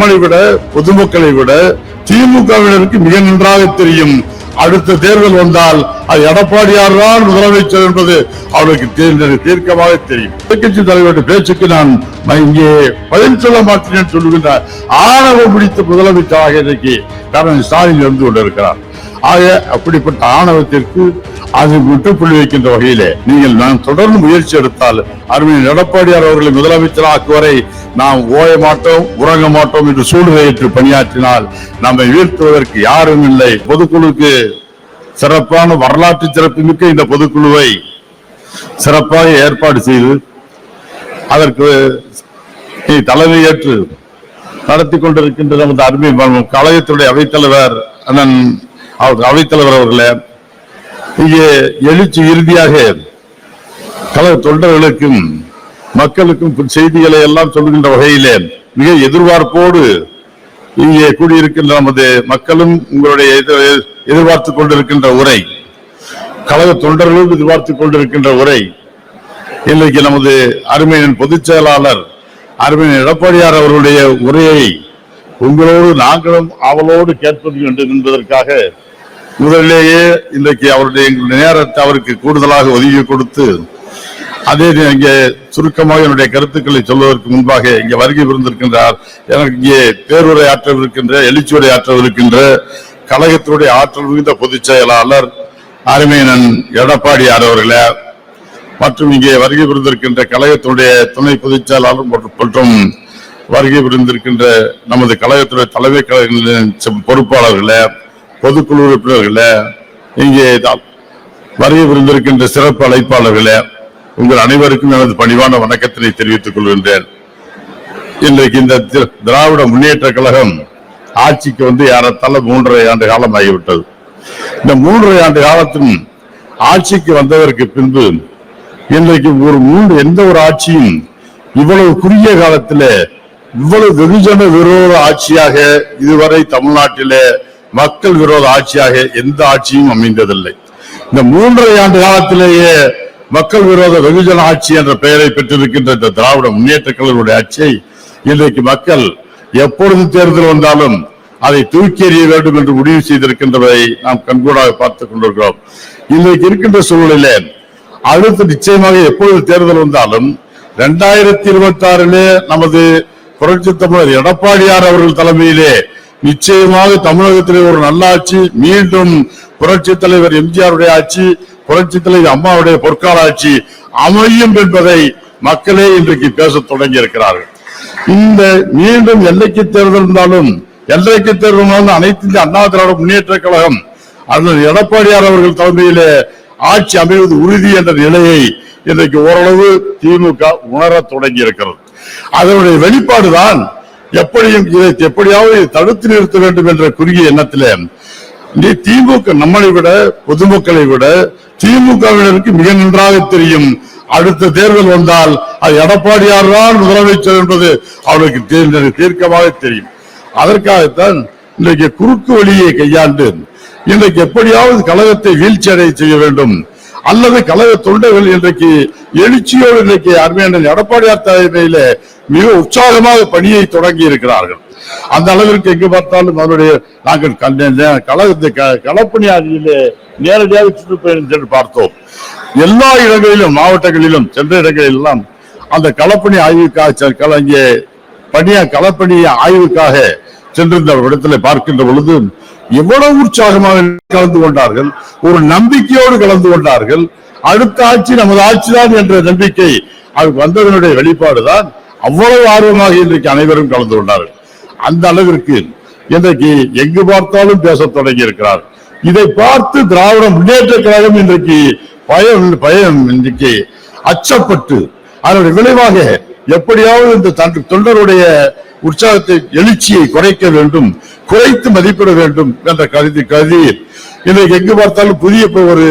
நம்மளை விட பொதுமக்களை விட திமுகவினருக்கு மிக நன்றாக தெரியும். அடுத்த தேர்தல் வந்தால் அது எடப்பாடியார் தான் முதலமைச்சர் என்பது அவருக்கு தீர்க்கமாக தெரியும். எதிர்க்கட்சி தலைவருடைய பேச்சுக்கு நான் இங்கே பதில் சொல்ல மாட்டேன் சொல்லுகின்ற ஆணவம் பிடித்த முதலமைச்சராக இன்றைக்கு ஸ்டாலின் இருந்து கொண்டிருக்கிறார். ஆக அப்படிப்பட்ட ஆணவத்திற்கு அது முற்றுப்புள்ளி வைக்கின்ற வகையிலே நீங்கள் நான் தொடர்ந்து முயற்சி எடுத்தால் அருமையின் எடப்பாடியார் அவர்களை முதலமைச்சராக்கு வரை நாம் ஓய மாட்டோம், உறங்க மாட்டோம் என்று சூழ்நிலையற்று பணியாற்றினால் நம்மை வீழ்த்துவதற்கு யாரும் இல்லை. பொதுக்குழுக்கு சிறப்பான வரலாற்று சிறப்புமிக்க இந்த பொதுக்குழுவை சிறப்பாக ஏற்பாடு செய்து அதற்கு தலைமையேற்று நடத்தி கொண்டிருக்கின்ற நமது அருமை கழகத்துடைய அவைத்தலைவர் அண்ணன் அவைத்தலைவர் அவர்களே, இங்கே எழுச்சி இறுதியாக கழக தொண்டர்களுக்கும் மக்களுக்கும் செய்திகளை எல்லாம் சொல்லுகின்ற வகையிலே மிக எதிர்பார்ப்போடு இங்கே கூடியிருக்கின்ற நமது மக்களும் உங்களுடைய எதிர்பார்த்துக் கொண்டிருக்கின்ற உரை, கழக தொண்டர்களும் எதிர்பார்த்துக் கொண்டிருக்கின்ற உரை இன்றைக்கு நமது அருமையின் பொதுச் செயலாளர் அருமையின் எடப்பாடியார் அவர்களுடைய உரையை உங்களோடு நாங்களும் அவளோடு கேட்பது வேண்டும் என்பதற்காக முதலிலேயே இன்றைக்கு அவருடைய நேரத்தை அவருக்கு கூடுதலாக ஒதுக்கி கொடுத்து அதே இங்கே சுருக்கமாக என்னுடைய கருத்துக்களை சொல்வதற்கு முன்பாக இங்கே வருகை புரிந்திருக்கின்றார். எனக்கு இங்கே பேருரை ஆற்றவிருக்கின்ற எழுச்சியுரை ஆற்றவிருக்கின்ற கழகத்தினுடைய ஆற்றல் மிகுந்த பொதுச் செயலாளர் அருமையன் எடப்பாடியார் அவர்களே, மற்றும் இங்கே வருகை புரிந்திருக்கின்ற கழகத்தினுடைய துணை பொதுச் செயலாளர் மற்றும் வருகை புரிந்திருக்கின்ற நமது கழகத்துடைய தலைமை கழகங்களின் பொறுப்பாளர்களே, பொதுக்குழு உறுப்பினர்களே, இங்கே வருகை புரிந்திருக்கின்ற சிறப்பு அழைப்பாளர்களே, உங்கள் அனைவருக்கும் எனது பணிவான வணக்கத்தினை தெரிவித்துக் கொள்கின்றேன். இன்றைக்கு இந்த திராவிட முன்னேற்ற கழகம் ஆட்சிக்கு வந்து ஏறத்தாழ 3.5 ஆண்டு காலம் ஆகிவிட்டது. இந்த 3.5 ஆண்டு காலத்தின் ஆட்சிக்கு வந்ததற்கு பின்பு இன்றைக்கு எந்த ஒரு ஆட்சியும் இவ்வளவு குறுகிய காலத்திலே இவ்வளவு வெகுஜன விரோத ஆட்சியாக இதுவரை தமிழ்நாட்டிலே மக்கள் விரோத ஆட்சியாக எந்த ஆட்சியும் அமைந்ததில்லை. இந்த 3.5 ஆண்டு காலத்திலேயே மக்கள் விரோத வெகுஜன ஆட்சி என்ற பெயரை பெற்றிருக்கின்ற இந்த திராவிட முன்னேற்ற கழகத்துடைய ஆட்சியை இன்றைக்கு மக்கள் எப்பொழுது தேர்தல் வந்தாலும் அதை தூக்கி எறிய வேண்டும் என்று முடிவு செய்திருக்கின்றதை நாம் கண்கூடாக பார்த்துக் கொண்டிருக்கிறோம். இன்றைக்கு இருக்கின்ற சூழலிலே அடுத்து நிச்சயமாக எப்பொழுது தேர்தல் வந்தாலும் 2026 நமது புரட்சி தமிழர் எடப்பாடியார் அவர்கள் தலைமையிலே நிச்சயமாக தமிழகத்திலே ஒரு நல்லாட்சி, மீண்டும் புரட்சி தலைவர் எம்ஜிஆருடைய ஆட்சி, புரட்சி தலைவர் அம்மாவுடைய பொற்கால ஆட்சி அமையும் என்பதை மக்களே இன்றைக்கு பேச தொடங்கி இருக்கிறார்கள். இந்த மீண்டும் எல்லைக்கு தேர்தல் இருந்தாலும் எல்லைக்கு தேர்தல் அனைத்து இந்திய அண்ணா திராவிட முன்னேற்ற கழகம் அதன் எடப்பாடியார் அவர்கள் தலைமையிலே ஆட்சி அமைவது உறுதி என்ற நிலையை இன்றைக்கு ஓரளவு திமுக உணர தொடங்கி இருக்கிறது. அதனுடைய வெளிப்பாடுதான் எப்படியும் இதை எப்படியாவது தடுத்து நிறுத்த வேண்டும் என்ற குறுகிய எண்ணத்திலே திமுக நம்மளை விட பொதுமக்களை விட திமுகவினருக்கு மிக நன்றாக தெரியும். அடுத்த தேர்தல் வந்தால் அது எடப்பாடியார் தான் முதலமைச்சர் என்பது அவருக்கு தீர்க்கமாக தெரியும். அதற்காகத்தான் இன்றைக்கு குறுக்கு வழியை கையாண்டு இன்றைக்கு எப்படியாவது கழகத்தை வீழ்ச்சி அடைய செய்ய வேண்டும் அல்லது கழக தொண்டர்கள் இன்றைக்கு எழுச்சியோடு இன்றைக்கு அருமையான எடப்பாடியார் தலைமையில மிக உற்சாகமாக பணியை தொடங்கி இருக்கிறார்கள். அந்த அளவிற்கு எங்கு பார்த்தாலும் அவருடைய நாங்கள் கழகத்தை களப்பணியாதியிலே நேரடியாக சுற்றுப்பயணம் சென்று பார்த்தோம். எல்லா இடங்களிலும் மாவட்டங்களிலும் சென்ற இடங்களிலெல்லாம் அந்த களப்பணி ஆய்வுக்காக இங்கே களப்பணி ஆய்வுக்காக சென்றிருந்த இடத்துல பார்க்கின்ற பொழுது எவ்வளவு உற்சாகமாக கலந்து கொண்டார்கள், ஒரு நம்பிக்கையோடு கலந்து கொண்டார்கள். அடுத்த ஆட்சி நமது ஆட்சிதான் என்ற நம்பிக்கை அது வந்ததனுடைய வெளிப்பாடுதான். அவ்வளவு ஆர்வமாக இன்றைக்கு அனைவரும் கலந்து கொண்டார்கள். அந்த அளவிற்கு இன்றைக்கு எங்கு பார்த்தாலும் பேச தொடங்கி இருக்கிறார். இதை பார்த்து திராவிட முன்னேற்ற கழகம் இன்றைக்கு பயம் இன்றைக்கு அச்சப்பட்டு அதனுடைய விளைவாக எப்படியாவது இந்த தொண்டருடைய உற்சாகத்தை எழுச்சியை குறைக்க வேண்டும், குறைத்து மதிப்பிட வேண்டும் என்ற கருதி இன்றைக்கு எங்கு பார்த்தாலும் புதிய ஒரு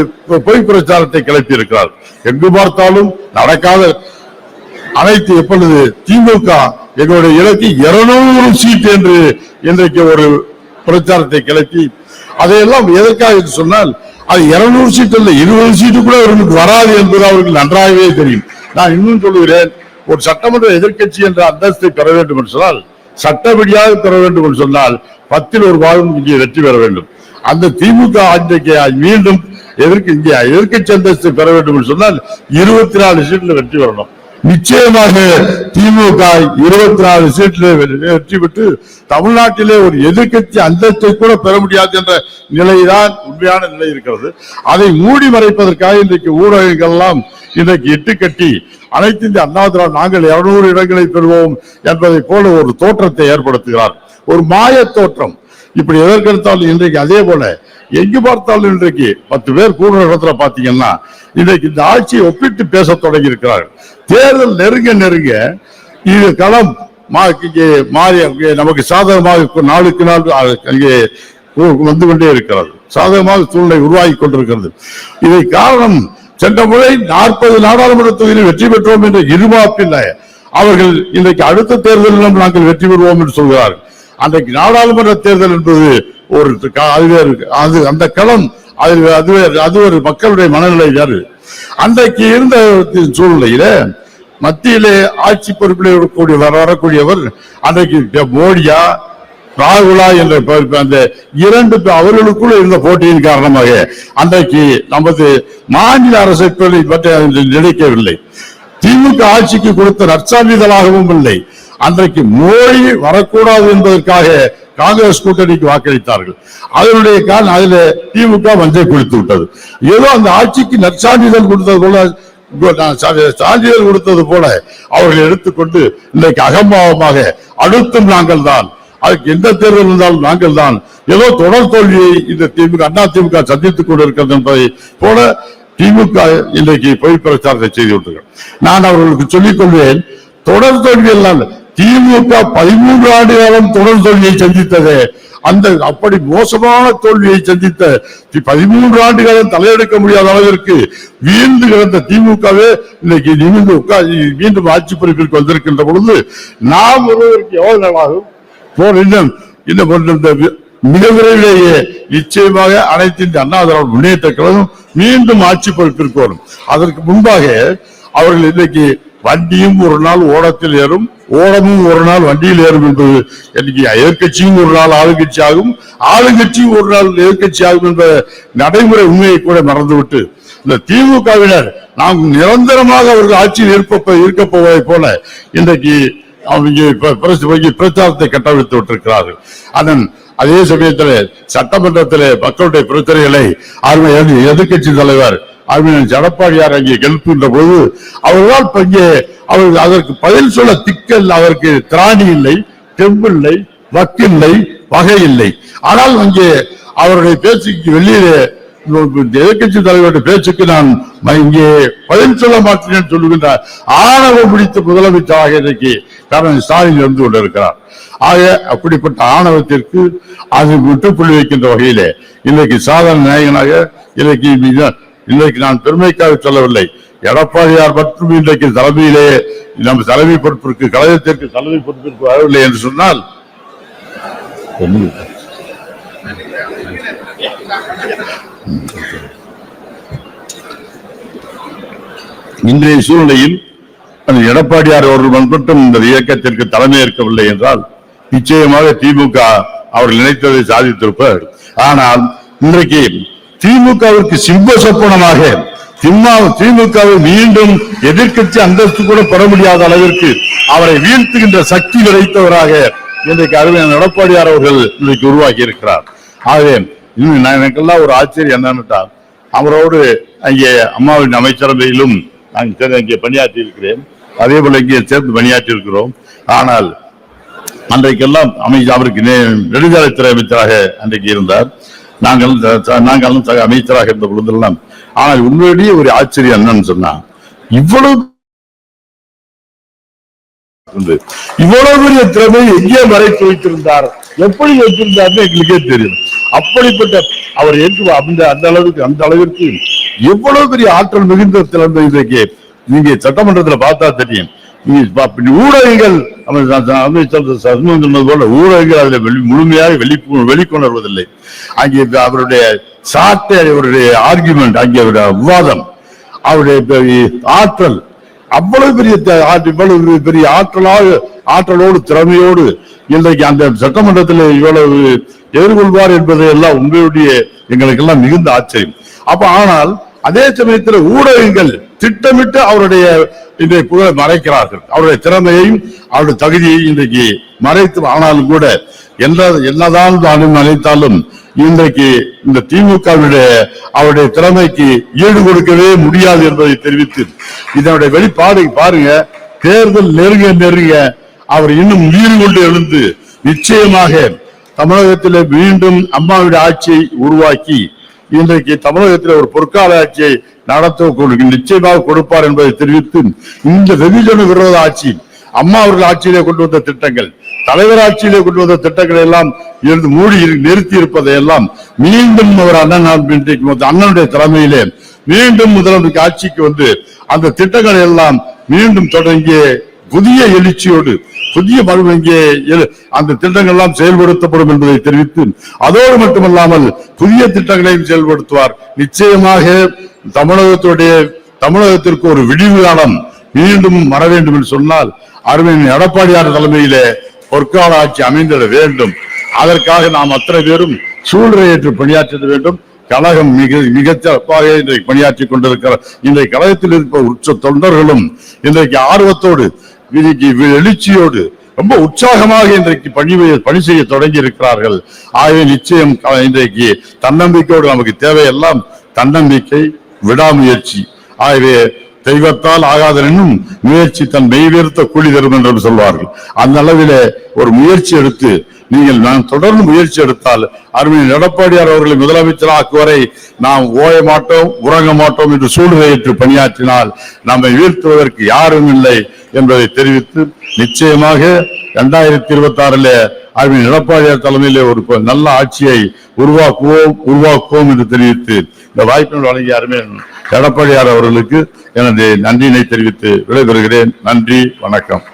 பொய் பிரச்சாரத்தை கிளப்பி இருக்கிறார். எங்கு பார்த்தாலும் நடக்காத அனைத்து எப்பொழுது திமுக எங்களுடைய இலக்கு 200 சீட் என்று இன்றைக்கு ஒரு பிரச்சாரத்தை கிளப்பி அதையெல்லாம் எதற்காக சொன்னால் அது 200 சீட் அல்ல 20 சீட்டு கூட அவர்களுக்கு வராது என்பது அவர்களுக்கு நன்றாகவே தெரியும். நான் இன்னும் சொல்லுகிறேன், ஒரு சட்டமன்ற எதிர்கட்சி என்ற அந்தஸ்தை பெற வேண்டும் என்று சொன்னால் சட்டப்படியாக பெற வேண்டும் என்று சொன்னால் 10ல் 1 பாகம் இங்கே வெற்றி பெற வேண்டும். அந்த திமுக ஆட்சிக்கு மீண்டும் எதிர்க்கட்சி அந்தஸ்து பெற வேண்டும் என்று சொன்னால் 24 சீட்ல வெற்றி பெறணும். நிச்சயமாக திமுக 24 சீட்ல வெற்றி பெற்று தமிழ்நாட்டிலே ஒரு எதிர்க்கட்சி அந்தஸ்தை கூட பெற முடியாது என்ற நிலைதான் உண்மையான நிலை இருக்கிறது. அதை மூடி மறைப்பதற்காக இன்றைக்கு ஊடகங்கள் எல்லாம் இன்றைக்கு இட்டுக்கட்டி அனைத்து இந்திய அண்ணா திராவிட நாங்கள் 200 இடங்களை பெறுவோம் என்பதை போல ஒரு தோற்றத்தை ஏற்படுத்துகிறார். ஒரு மாய தோற்றம். இப்படி எதற்கெடுத்தாலும் இன்றைக்கு அதே போல எங்கு பார்த்தாலும் இன்றைக்கு 10 பேர் கூடுற இடத்துல பாத்தீங்கன்னா இன்றைக்கு இந்த ஆட்சியை ஒப்பிட்டு பேச தொடங்கி இருக்கிறார்கள். தேர்தல் நெருங்க இது களம் மாறி நமக்கு சாதகமாக நாளுக்கு நாள் அங்கே வந்து கொண்டே இருக்கிறது. சாதகமாக சூழ்நிலை உருவாகி கொண்டிருக்கிறது. இதை காரணம் சென்ற முறை 40 நாடாளுமன்ற தொகுதியில் வெற்றி பெற்றோம் என்ற இருமாப்பில் அவர்கள் இன்றைக்கு அடுத்த தேர்தலிலும் நாங்கள் வெற்றி பெறுவோம் என்று சொல்கிறார்கள். அன்றைக்கு நாடாளுமன்ற தேர்தல் என்பது ஒரு அந்த களம் அது ஒரு மக்களுடைய மனநிலை வேறு. அன்றைக்கு இருந்த சூழ்நிலையில மத்தியிலே ஆட்சி பொறுப்பில் வரக்கூடியவர் அன்றைக்கு மோடியா ராகுலா என்ற அந்த 2 அவர்களுக்குள்ள இருந்த போட்டியின் காரணமாக அன்றைக்கு நமது மாநில அரசை பற்றி நினைக்கவில்லை. திமுக ஆட்சிக்கு கொடுத்த நற்சான்றிதழாகவும் இல்லை. அன்றைக்கு மோடி வரக்கூடாது என்பதற்காக காங்கிரஸ் கூட்டணிக்கு வாக்களித்தார்கள். அதனுடைய காரணம் அதில் திமுக மஞ்சள் குளித்து விட்டது. ஏதோ அந்த ஆட்சிக்கு நற்சான்றிதழ் கொடுத்தது போல சான்றிதழ் கொடுத்தது போல அவர்கள் எடுத்துக்கொண்டு இன்றைக்கு அகம்பாவமாக அடுத்தும் நாங்கள் தான், அதுக்கு எந்த தேர்தல் இருந்தாலும் நாங்கள் தான், ஏதோ தொடர் தோல்வியை இந்த திமுக அண்ணா திமுக சந்தித்துக் கொண்டிருக்கிறது என்பதை போல திமுக இன்றைக்கு பொய் பிரச்சாரத்தை செய்து விட்டார்கள். நான் அவர்களுக்கு சொல்லிக் கொள்வேன், தொடர் தோல்வி எல்லாம் திமுக 13 ஆண்டு காலம் தொடர் தோல்வியை சந்தித்தது. அந்த அப்படி மோசமான தோல்வியை சந்தித்த 13 ஆண்டு காலம் தலையெடுக்க முடியாத அளவிற்கு வீழ்ந்து கிடந்த திமுகவே இன்னைக்கு நிமிர்ந்து மீண்டும் ஆட்சி பொறுப்பிற்கு வந்திருக்கின்ற பொழுது நாம் ஒருவருக்கு எவ்வளவு நாளாகும் மிக விரைவிலேயே நிச்சயமாக அனைத்து இந்திய அண்ணா திராவிட முன்னேற்ற கழகம் மீண்டும் ஆட்சி பொறுப்பிற்கு வரும். அதற்கு முன்பாக அவர்கள் இன்றைக்கு வண்டியும் ஒரு நாள் ஓடத்தில் ஏறும், ஓடமும் ஒரு நாள் வண்டியில் ஏறும் என்பது இன்னைக்கு எதிர்கட்சியும் ஒரு நாள் ஆளுங்கட்சி ஆகும், ஆளுங்கட்சியும் ஒரு நாள் எதிர்கட்சி ஆகும் என்ற நடைமுறை உண்மையை கூட மறந்துவிட்டு இந்த திமுகவினர் நாம் நிரந்தரமாக அவர்கள் ஆட்சியில் இருக்க போவதை போல இன்றைக்கு அவங்க பிரச்சாரத்தை கட்டவிழ்த்து விட்டிருக்கிறார்கள். அதே சமயத்தில் சட்டமன்றத்தில் மக்களுடைய பிரச்சனைகளை எதிர்கட்சி தலைவர் அறிஞர் எடப்பாடியார் அங்கே எழுப்புகின்ற போது அவர்கள் அதற்கு பதில் சொல்ல திக்கல், அவருக்கு திராணி இல்லை, தெம்பில்லை, வக்கில்லை, வகை இல்லை. ஆனால் அங்கே அவருடைய பேச்சுக்கு வெளியிலே எதிர்கட்சி தலைவருடைய பேச்சுக்கு நான் இங்கே பதில் சொல்ல மாட்டேன் சொல்லுகின்ற ஆணவம் பிடித்த முதலமைச்சராக இன்றைக்கு ஸ்டாலின் இருந்து கொண்டிருக்கிறார். ஆக அப்படிப்பட்ட ஆணவத்திற்கு அது முற்றுப்புள்ளி வைக்கின்ற வகையிலே இன்றைக்கு சாதாரண நாயகனாக இன்றைக்கு நான் பெருமைக்காக சொல்லவில்லை, எடப்பாடியார் மற்றும் இன்றைக்கு தலைமையிலே நம்ம தலைமை பொறுப்பிற்கு கழகத்திற்கு தலைமை பொறுப்பிற்கு வரவில்லை என்று சொன்னால் இன்றைய சூழ்நிலையில் எடப்பாடியார் அவர்கள் மட்டும் இந்த இயக்கத்திற்கு தலைமை ஏற்கவில்லை என்றால் நிச்சயமாக திமுக அவர்கள் நினைத்ததை சாதித்திருப்பார். ஆனால் இன்றைக்கு திமுகவிற்கு சிம்ப சொப்பனமாக திமுகவை மீண்டும் எதிர்க்கட்சி அந்தஸ்து கூட பெற முடியாத அளவிற்கு அவரை வீழ்த்துகின்ற சக்தி கிடைத்தவராக இன்றைக்கு அறிஞர் எடப்பாடியார் அவர்கள் இன்றைக்கு உருவாக்கி இருக்கிறார். ஆகவே எனக்கெல்லாம் ஒரு ஆச்சரியம் என்னன்னுட்டா, அவரோடு அங்கே அம்மாவின் அமைச்சரவையிலும் நாங்கள் அங்கே பணியாற்றி இருக்கிறேன், அதே போல இங்கே சேர்ந்து பணியாற்றி இருக்கிறோம். ஆனால் அன்றைக்கெல்லாம் அவருக்கு நெடுஞ்சாலைத்துறை அமைச்சராக அன்றைக்கு இருந்தார், நாங்களும் அமைச்சராக இருந்த பொழுதெல்லாம். ஆனால் உண்மையிலேயே ஒரு ஆச்சரியம் என்னன்னு சொன்னா, இவ்வளவு பெரிய திறமை எங்கே மறைத்து வைத்திருந்தார், எப்படி வைத்திருந்தார்னு எங்களுக்கே தெரியும். அப்படிப்பட்ட அவர் அந்த அளவிற்கு எவ்வளவு பெரிய ஆற்றல் மிகுந்த திறமை இன்றைக்கு நீங்க சட்டமன்றத்தில் பார்த்தா தெரியும். ஊடகங்கள் சொன்னது போல ஊடகங்கள் அதில் முழுமையாக வெளிக்கொணர்வதில்லை. அங்கே அவருடைய சாட்டை, அவருடைய ஆர்குமெண்ட், அங்கே அவருடைய விவாதம், அவருடைய ஆற்றல் அவ்வளவு பெரிய ஆற்றலாக ஆற்றலோடு திறமையோடு இன்றைக்கு அந்த சட்டமன்றத்தில் இவ்வளவு எதிர்கொள்வார் என்பதை எல்லாம் உங்களுடைய எங்களுக்கெல்லாம் மிகுந்த ஆச்சரியம். அப்ப ஆனால் அதே சமயத்தில் ஊடகங்கள் திட்டமிட்டு அவருடைய இன்றைய புகழை மறைக்கிறார்கள். அவருடைய திறமையையும் அவருடைய தகுதியை இன்றைக்கு மறைத்து, ஆனாலும் கூட என்னதான் நினைத்தாலும் இன்றைக்கு இந்த திமுகவுடைய அவருடைய திறமைக்கு ஈடு கொடுக்கவே முடியாது என்பதை தெரிவித்து இதனுடைய வெளிப்பாடு பாருங்க. தேர்தல் நெருங்க அவர் இன்னும் உயிர் கொண்டு எழுந்து நிச்சயமாக தமிழகத்தில் மீண்டும் அம்மாவுடைய ஆட்சியை உருவாக்கி இன்றைக்கு தமிழகத்தில் ஒரு பொற்கால ஆட்சியை நடத்த நிச்சயமாக கொடுப்பார் என்பதை தெரிவித்து இந்த வெகுஜன விரோத ஆட்சி, அம்மா அவர்கள் ஆட்சியிலே கொண்டு வந்த திட்டங்கள், தலைவர் ஆட்சியிலே கொண்டு வந்த திட்டங்களை எல்லாம் மூடி நிறுத்தி இருப்பதை எல்லாம் மீண்டும் அவர் அண்ணனுடைய தலைமையிலே மீண்டும் முதலமைச்சர் ஆட்சிக்கு வந்து அந்த திட்டங்களை எல்லாம் மீண்டும் தொடங்கிய புதிய எழுச்சியோடு புதிய மறு இங்கே அந்த திட்டங்கள் எல்லாம் செயல்படுத்தப்படும் என்பதை தெரிவித்து அதோடு மட்டுமல்லாமல் புதிய திட்டங்களையும் செயல்படுத்துவார். நிச்சயமாக தமிழகத்திற்கு ஒரு விடிவு காலம் மீண்டும் வர வேண்டும் என்று சொன்னால் அருமையின் எடப்பாடியார் தலைமையிலே பொற்கால ஆட்சி அமைந்திட வேண்டும். அதற்காக நாம் அத்தனை பேரும் சூழ்நிலையேற்று பணியாற்ற வேண்டும். கழகம் மிக சிறப்பாக இன்றைக்கு பணியாற்றிக் கொண்டிருக்கிறார். இன்றைய கழகத்தில் இருப்ப உச்ச தொண்டர்களும் இன்றைக்கு ஆர்வத்தோடு எழுச்சியோடு ரொம்ப உற்சாகமாக இன்றைக்கு பணி செய்ய தொடங்கி இருக்கிறார்கள். ஆகவே நிச்சயம் இன்றைக்கு தன்னம்பிக்கையோடு நமக்கு தேவையெல்லாம் தன்னம்பிக்கை, விடாமுயற்சி. ஆகவே தெய்வத்தால் ஆகாதனும் முயற்சி தன் மெய்வேர்த்த கூலி தரும் என்று சொல்வார்கள். அந்த அளவிலே ஒரு முயற்சி எடுத்து நான் தொடர்ந்து முயற்சி எடுத்தால் அருமையின் எடப்பாடியார் அவர்களை முதலமைச்சர் ஆக்குவரை நாம் ஓய மாட்டோம், உறங்க மாட்டோம் என்று சூழ்நிலையேற்று பணியாற்றினால் நம்மை வீழ்த்துவதற்கு யாரும் இல்லை என்பதை தெரிவித்து நிச்சயமாக 2026 அருமையின் எடப்பாடியார் தலைமையிலே ஒரு நல்ல ஆட்சியை உருவாக்குவோம் என்று தெரிவித்து இந்த வாய்ப்பை வழங்கிய அருமையின் எடப்பாடியார் அவர்களுக்கு எனது நன்றியினை தெரிவித்து விடைபெறுகிறேன். நன்றி, வணக்கம்.